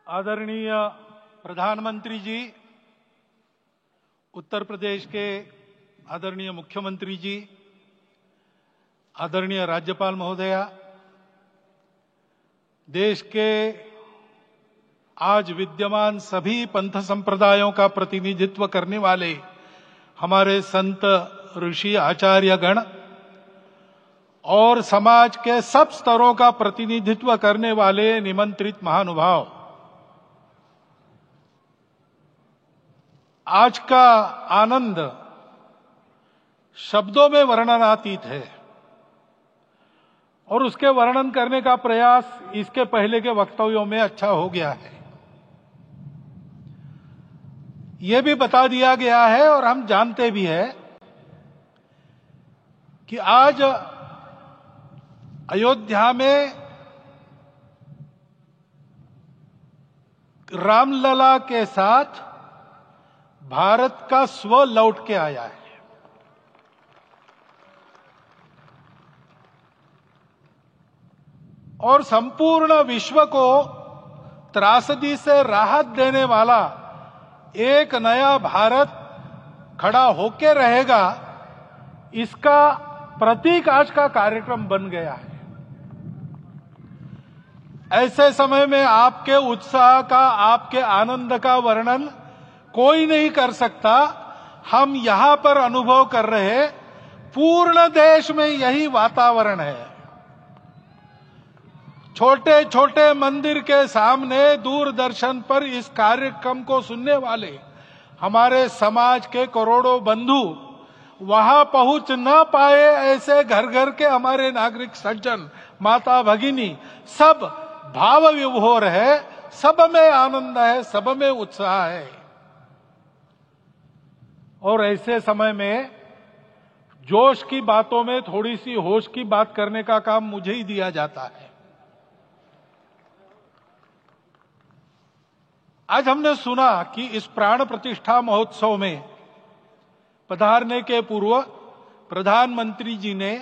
आदरणीय प्रधानमंत्री जी, उत्तर प्रदेश के आदरणीय मुख्यमंत्री जी, आदरणीय राज्यपाल महोदया, देश के आज विद्यमान सभी पंथ संप्रदायों का प्रतिनिधित्व करने वाले हमारे संत ऋषि आचार्य गण और समाज के सब स्तरों का प्रतिनिधित्व करने वाले निमंत्रित महानुभाव, आज का आनंद शब्दों में वर्णनातीत है और उसके वर्णन करने का प्रयास इसके पहले के वक्तव्यों में अच्छा हो गया है। यह भी बता दिया गया है और हम जानते भी हैं कि आज अयोध्या में रामलला के साथ भारत का स्व लौट के आया है। और संपूर्ण विश्व को त्रासदी से राहत देने वाला एक नया भारत खड़ा होके रहेगा, इसका प्रतीक आज का कार्यक्रम बन गया है। ऐसे समय में आपके उत्साह का, आपके आनंद का वर्णन कोई नहीं कर सकता। हम यहां पर अनुभव कर रहे, पूर्ण देश में यही वातावरण है। छोटे छोटे मंदिर के सामने दूरदर्शन पर इस कार्यक्रम को सुनने वाले हमारे समाज के करोड़ों बंधु वहां पहुंच न पाए, ऐसे घर घर के हमारे नागरिक सज्जन, माता भगिनी सब भाव विभोर है, सब में आनंद है, सब में उत्साह है। और ऐसे समय में जोश की बातों में थोड़ी सी होश की बात करने का काम मुझे ही दिया जाता है। आज हमने सुना कि इस प्राण प्रतिष्ठा महोत्सव में पधारने के पूर्व प्रधानमंत्री जी ने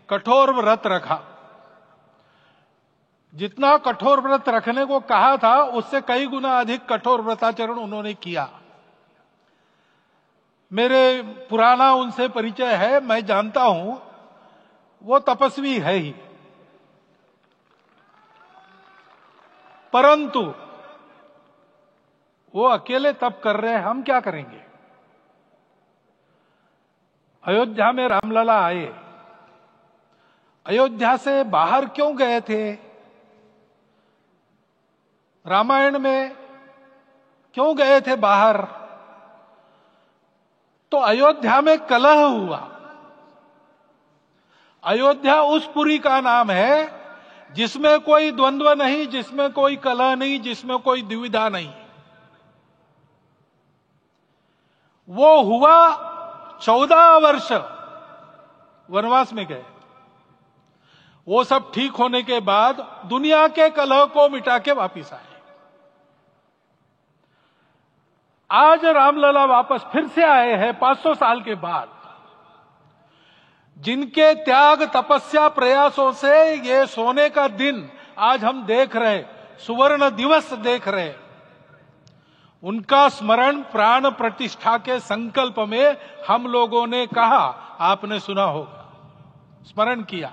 कठोर व्रत रखा। जितना कठोर व्रत रखने को कहा था, उससे कई गुना अधिक कठोर व्रताचरण उन्होंने किया। मेरे पुराना उनसे परिचय है, मैं जानता हूं वो तपस्वी है ही, परंतु वो अकेले तप कर रहे हैं, हम क्या करेंगे। अयोध्या में रामलला आए, अयोध्या से बाहर क्यों गए थे, रामायण में क्यों गए थे बाहर, तो अयोध्या में कलह हुआ। अयोध्या उस पुरी का नाम है जिसमें कोई द्वंद्व नहीं, जिसमें कोई कलह नहीं, जिसमें कोई दुविधा नहीं। वो हुआ 14 वर्ष वनवास में गए। वो सब ठीक होने के बाद दुनिया के कलह को मिटा के वापिस आए। आज रामलला वापस फिर से आए हैं 500 साल के बाद। जिनके त्याग, तपस्या, प्रयासों से ये सोने का दिन आज हम देख रहे, सुवर्ण दिवस देख रहे, उनका स्मरण प्राण प्रतिष्ठा के संकल्प में हम लोगों ने कहा, आपने सुना होगा, स्मरण किया।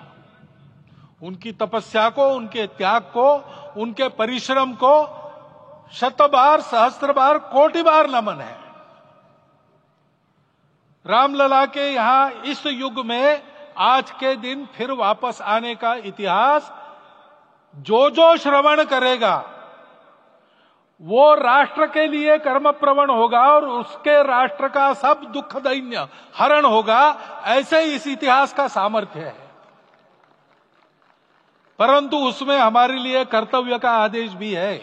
उनकी तपस्या को, उनके त्याग को, उनके परिश्रम को शत बार, सहस्त्र बार, कोटि बार नमन है। रामलला के यहां इस युग में आज के दिन फिर वापस आने का इतिहास जो जो श्रवण करेगा वो राष्ट्र के लिए कर्मप्रवण होगा और उसके राष्ट्र का सब दुख दैन्य हरण होगा। ऐसे ही इस इतिहास का सामर्थ्य है। परंतु उसमें हमारे लिए कर्तव्य का आदेश भी है।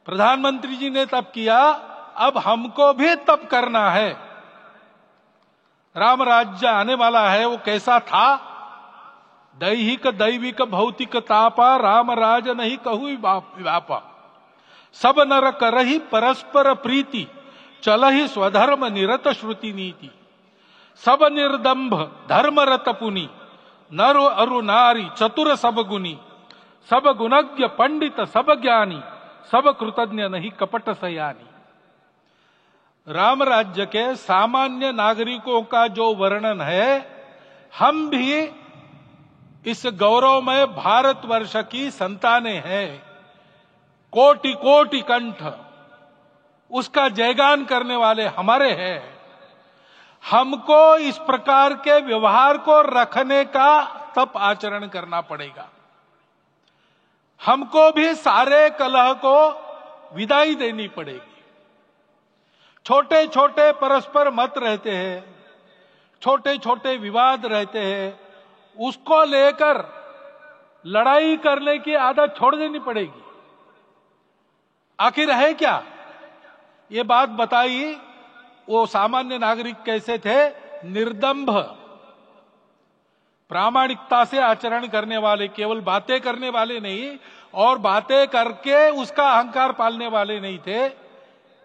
प्रधानमंत्री जी ने तप किया, अब हमको भी तप करना है। राम राज्य आने वाला है, वो कैसा था, दैहिक दैविक भौतिक तापा, राम राज नहीं कहु व्यापा, सब नर करहि परस्पर प्रीति, चलहि स्वधर्म निरत श्रुति नीति, सब निर्दंभ धर्मरत पुनि, नर अरु नारी चतुर सब गुनी, सब गुणज्ञ पंडित सब ज्ञानी, सब कृतज्ञ नहीं कपट सयानी। राम राज्य के सामान्य नागरिकों का जो वर्णन है, हम भी इस गौरवमय भारतवर्ष की संतानें हैं। कोटि कोटि कंठ उसका जयगान करने वाले हमारे हैं। हमको इस प्रकार के व्यवहार को रखने का तप आचरण करना पड़ेगा। हमको भी सारे कलह को विदाई देनी पड़ेगी। छोटे छोटे परस्पर मत रहते हैं, छोटे छोटे विवाद रहते हैं, उसको लेकर लड़ाई करने की आदत छोड़ देनी पड़ेगी। आखिर है क्या? ये बात बताई, वो सामान्य नागरिक कैसे थे? निर्दंभ, प्रामाणिकता से आचरण करने वाले, केवल बातें करने वाले नहीं और बातें करके उसका अहंकार पालने वाले नहीं थे।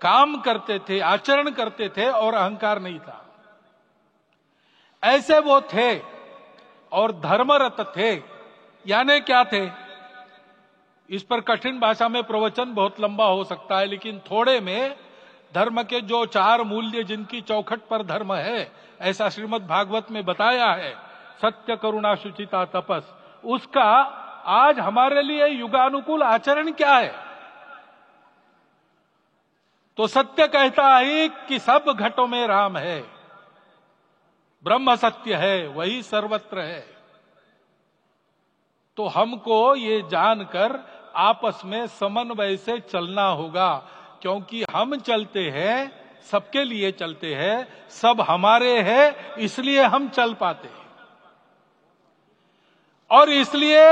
काम करते थे, आचरण करते थे और अहंकार नहीं था। ऐसे वो थे और धर्मरत थे। यानी क्या थे? इस पर कठिन भाषा में प्रवचन बहुत लंबा हो सकता है, लेकिन थोड़े में धर्म के जो 4 मूल्य जिनकी चौखट पर धर्म है, ऐसा श्रीमद् भागवत में बताया है, सत्य करुणा शुचिता तपस, उसका आज हमारे लिए युगानुकूल आचरण क्या है? तो सत्य कहता है कि सब घटों में राम है, ब्रह्म सत्य है, वही सर्वत्र है। तो हमको ये जानकर आपस में समन्वय से चलना होगा, क्योंकि हम चलते हैं, सबके लिए चलते हैं, सब हमारे हैं, इसलिए हम चल पाते हैं। और इसलिए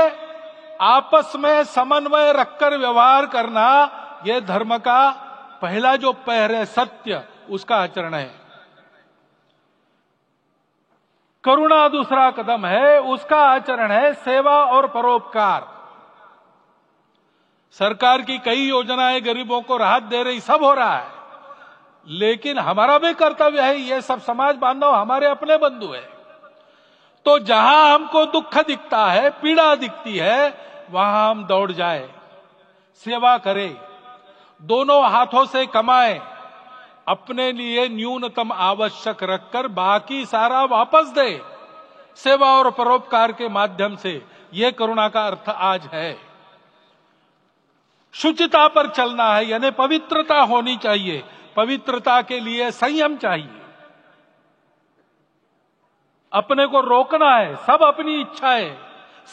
आपस में समन्वय रखकर व्यवहार करना, यह धर्म का पहला जो पैर है, सत्य, उसका आचरण है। करुणा दूसरा कदम है, उसका आचरण है सेवा और परोपकार। सरकार की कई योजनाएं गरीबों को राहत दे रही, सब हो रहा है, लेकिन हमारा भी कर्तव्य है, ये सब समाज बांधव हमारे अपने बंधु है। तो जहां हमको दुख दिखता है, पीड़ा दिखती है, वहां हम दौड़ जाए, सेवा करें, दोनों हाथों से कमाएं, अपने लिए न्यूनतम आवश्यक रखकर बाकी सारा वापस दे, सेवा और परोपकार के माध्यम से। यह करुणा का अर्थ आज है। शुचिता पर चलना है, यानी पवित्रता होनी चाहिए। पवित्रता के लिए संयम चाहिए, अपने को रोकना है। सब अपनी इच्छाएं,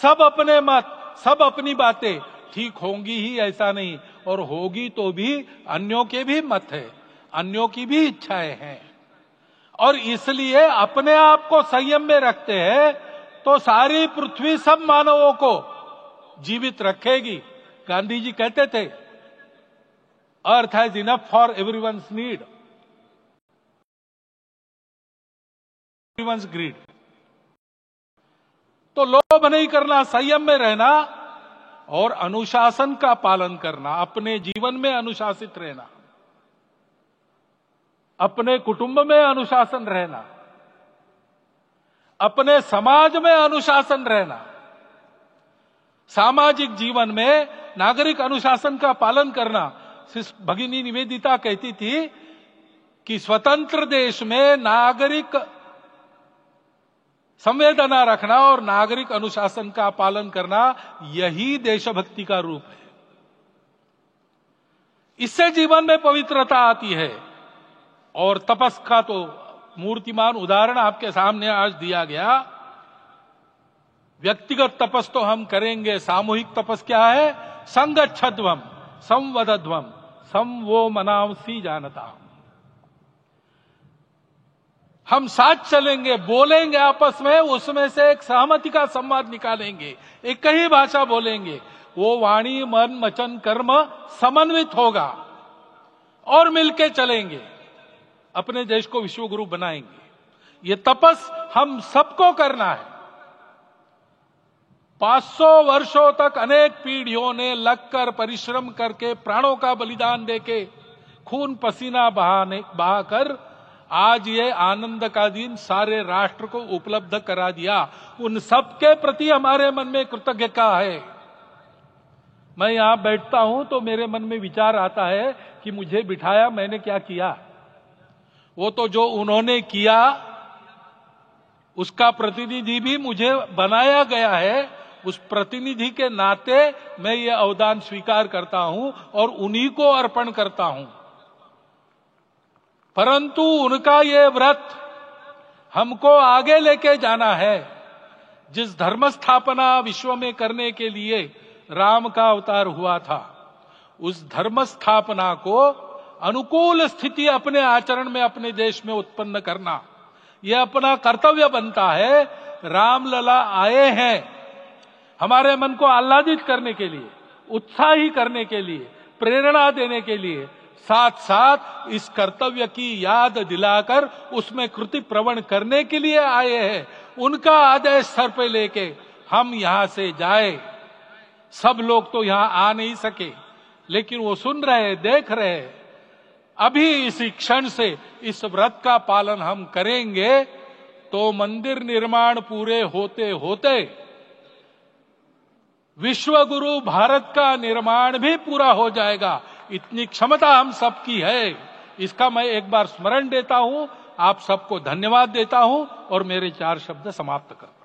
सब अपने मत, सब अपनी बातें ठीक होंगी ही ऐसा नहीं, और होगी तो भी अन्यों के भी मत है, अन्यों की भी इच्छाएं हैं। और इसलिए अपने आप को संयम में रखते हैं तो सारी पृथ्वी सब मानवों को जीवित रखेगी। गांधी जी कहते थे, earth has enough for everyone's need, everyone's greed. तो लोभ नहीं करना, संयम में रहना और अनुशासन का पालन करना, अपने जीवन में अनुशासित रहना, अपने कुटुंब में अनुशासन रहना, अपने समाज में अनुशासन रहना। सामाजिक जीवन में नागरिक अनुशासन का पालन करना। भगिनी निवेदिता कहती थी कि स्वतंत्र देश में नागरिक संवेदना रखना और नागरिक अनुशासन का पालन करना, यही देशभक्ति का रूप है। इससे जीवन में पवित्रता आती है। और तपस का तो मूर्तिमान उदाहरण आपके सामने आज दिया गया। व्यक्तिगत तपस तो हम करेंगे, सामूहिक तपस क्या है? संगच्छध्वम संवदध्वम संवो मनांसी जानता। हम साथ चलेंगे, बोलेंगे आपस में, उसमें से एक सहमति का संवाद निकालेंगे, एक ही भाषा बोलेंगे, वो वाणी मन वचन कर्म समन्वित होगा और मिलके चलेंगे, अपने देश को विश्व गुरु बनाएंगे। ये तपस हम सबको करना है। 500 वर्षों तक अनेक पीढ़ियों ने लगकर परिश्रम करके, प्राणों का बलिदान देके, खून पसीना बहाकर आज ये आनंद का दिन सारे राष्ट्र को उपलब्ध करा दिया। उन सबके प्रति हमारे मन में कृतज्ञता है। मैं यहां बैठता हूं तो मेरे मन में विचार आता है कि मुझे बिठाया, मैंने क्या किया। वो तो जो उन्होंने किया उसका प्रतिनिधि भी मुझे बनाया गया है, उस प्रतिनिधि के नाते मैं ये अवदान स्वीकार करता हूं और उन्हीं को अर्पण करता हूं। परंतु उनका ये व्रत हमको आगे लेके जाना है। जिस धर्म स्थापना विश्व में करने के लिए राम का अवतार हुआ था, उस धर्म स्थापना को अनुकूल स्थिति अपने आचरण में अपने देश में उत्पन्न करना, यह अपना कर्तव्य बनता है। रामलला आए हैं हमारे मन को आह्लादित करने के लिए, उत्साही करने के लिए, प्रेरणा देने के लिए, साथ साथ इस कर्तव्य की याद दिलाकर उसमें कृति प्रवण करने के लिए आए हैं। उनका आदेश सर पे लेके हम यहां से जाए। सब लोग तो यहां आ नहीं सके, लेकिन वो सुन रहे, देख रहे। अभी इसी क्षण से इस व्रत का पालन हम करेंगे तो मंदिर निर्माण पूरे होते होते विश्व गुरु भारत का निर्माण भी पूरा हो जाएगा। इतनी क्षमता हम सबकी है। इसका मैं एक बार स्मरण देता हूं, आप सबको धन्यवाद देता हूं और मेरे 4 शब्द समाप्त करता हूं।